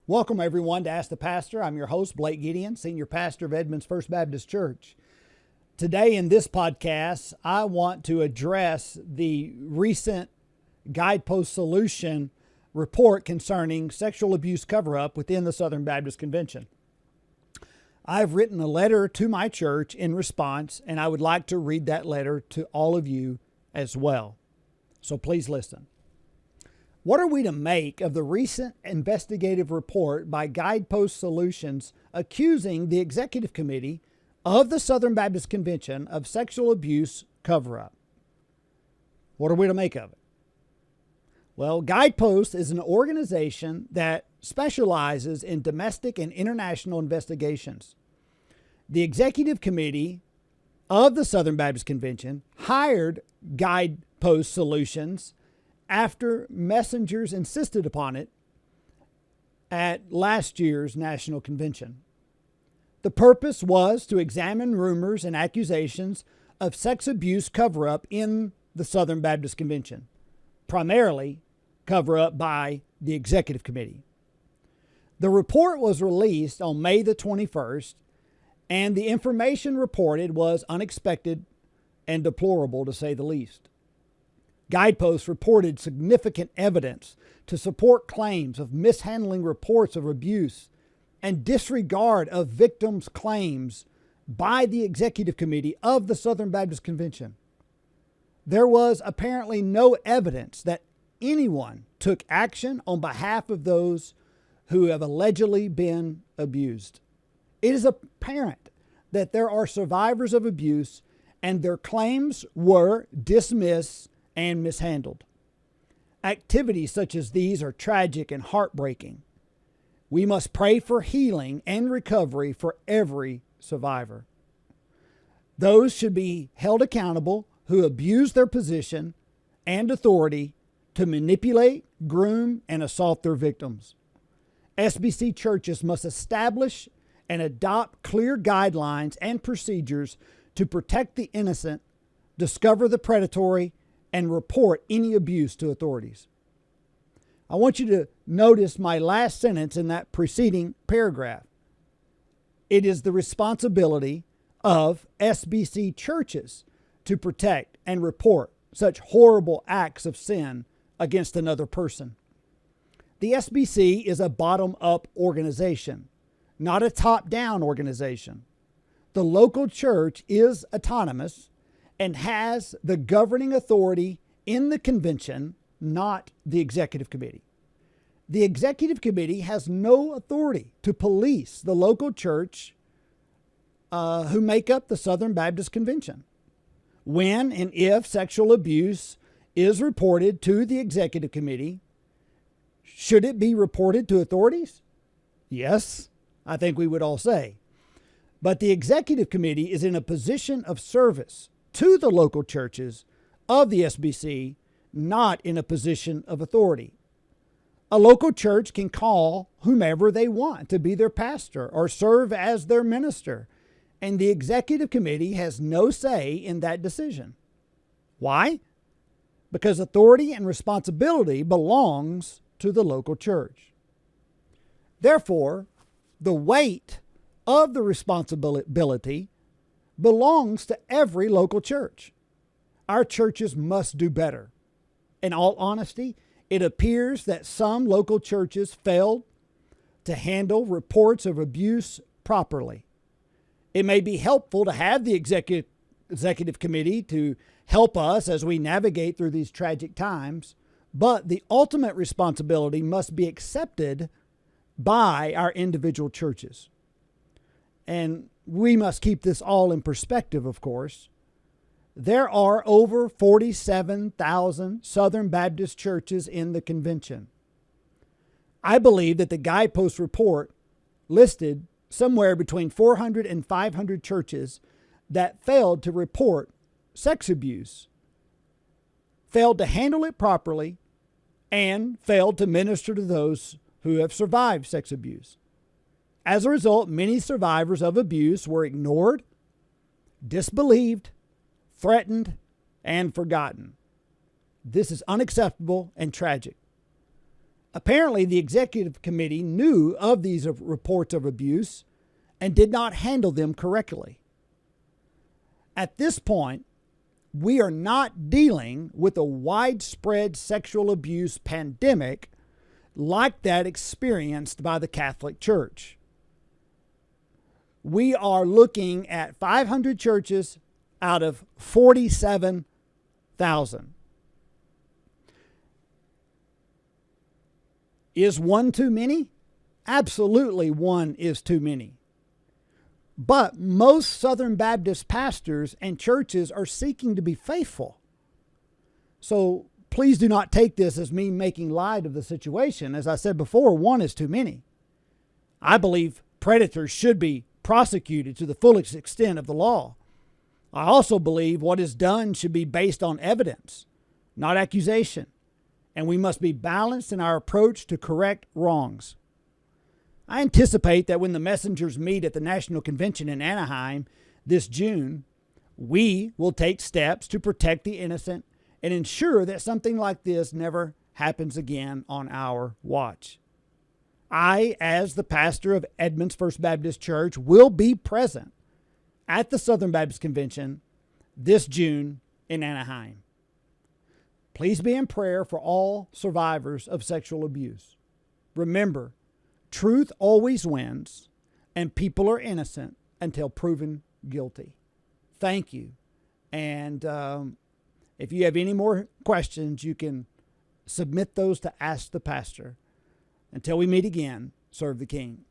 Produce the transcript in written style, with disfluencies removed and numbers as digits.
Welcome, everyone, to Ask the Pastor. I'm your host, Blake Gideon, Senior Pastor of Edmonds First Baptist Church. Today in this podcast, I want to address the recent Guidepost Solution report concerning sexual abuse cover-up within the Southern Baptist Convention. I've written a letter to my church in response, and I would like to read that letter to all of you as well. So please listen. What are we to make of the recent investigative report by Guidepost Solutions accusing the Executive Committee of the Southern Baptist Convention of sexual abuse cover-up? What are we to make of it? Well, Guidepost is an organization that specializes in domestic and international investigations. The Executive Committee of the Southern Baptist Convention hired Guidepost Solutions after messengers insisted upon it at last year's National Convention. The purpose was to examine rumors and accusations of sex abuse cover-up in the Southern Baptist Convention, primarily cover-up by the Executive Committee. The report was released on May the 21st, and the information reported was unexpected and deplorable, to say the least. Guidepost reported significant evidence to support claims of mishandling reports of abuse and disregard of victims' claims by the Executive Committee of the Southern Baptist Convention. There was apparently no evidence that anyone took action on behalf of those who have allegedly been abused. It is apparent that there are survivors of abuse and their claims were dismissed and mishandled. Activities such as these are tragic and heartbreaking. We must pray for healing and recovery for every survivor. Those should be held accountable who abuse their position and authority to manipulate, groom, and assault their victims. SBC churches must establish and adopt clear guidelines and procedures to protect the innocent, discover the predatory, and report any abuse to authorities. I want you to notice my last sentence in that preceding paragraph. It is the responsibility of SBC churches to protect and report such horrible acts of sin against another person. The SBC is a bottom-up organization, not a top-down organization. The local church is autonomous and has the governing authority in the convention, not the Executive Committee. The Executive Committee has no authority to police the local church who make up the Southern Baptist Convention. When and if sexual abuse is reported to the Executive Committee, should it be reported to authorities? Yes, I think we would all say. But the Executive Committee is in a position of service to the local churches of the SBC, not in a position of authority. A local church can call whomever they want to be their pastor or serve as their minister, and the Executive Committee has no say in that decision. Why? Because authority and responsibility belongs to the local church. Therefore, the weight of the responsibility belongs to every local church. Our churches must do better. In all honesty, it appears that some local churches failed to handle reports of abuse properly. It may be helpful to have the executive committee to help us as we navigate through these tragic times, but the ultimate responsibility must be accepted by our individual churches. And we must keep this all in perspective, of course. There are over 47,000 Southern Baptist churches in the convention. I believe that the Guidepost report listed somewhere between 400 and 500 churches that failed to report sex abuse, failed to handle it properly, and failed to minister to those who have survived sex abuse. As a result, many survivors of abuse were ignored, disbelieved, threatened, and forgotten. This is unacceptable and tragic. Apparently, the executive committee knew of these reports of abuse and did not handle them correctly. At this point, we are not dealing with a widespread sexual abuse pandemic like that experienced by the Catholic Church. We are looking at 500 churches out of 47,000. Is one too many? Absolutely, one is too many. But most Southern Baptist pastors and churches are seeking to be faithful. So please do not take this as me making light of the situation. As I said before, one is too many. I believe predators should be prosecuted to the fullest extent of the law. I also believe what is done should be based on evidence, not accusation, and we must be balanced in our approach to correct wrongs. I anticipate that when the messengers meet at the National Convention in Anaheim this June, we will take steps to protect the innocent and ensure that something like this never happens again on our watch. I, as the pastor of Edmonds First Baptist Church, will be present at the Southern Baptist Convention this June in Anaheim. Please be in prayer for all survivors of sexual abuse. Remember, truth always wins, and people are innocent until proven guilty. Thank you. And if you have any more questions, you can submit those to Ask the Pastor. Until we meet again, serve the King.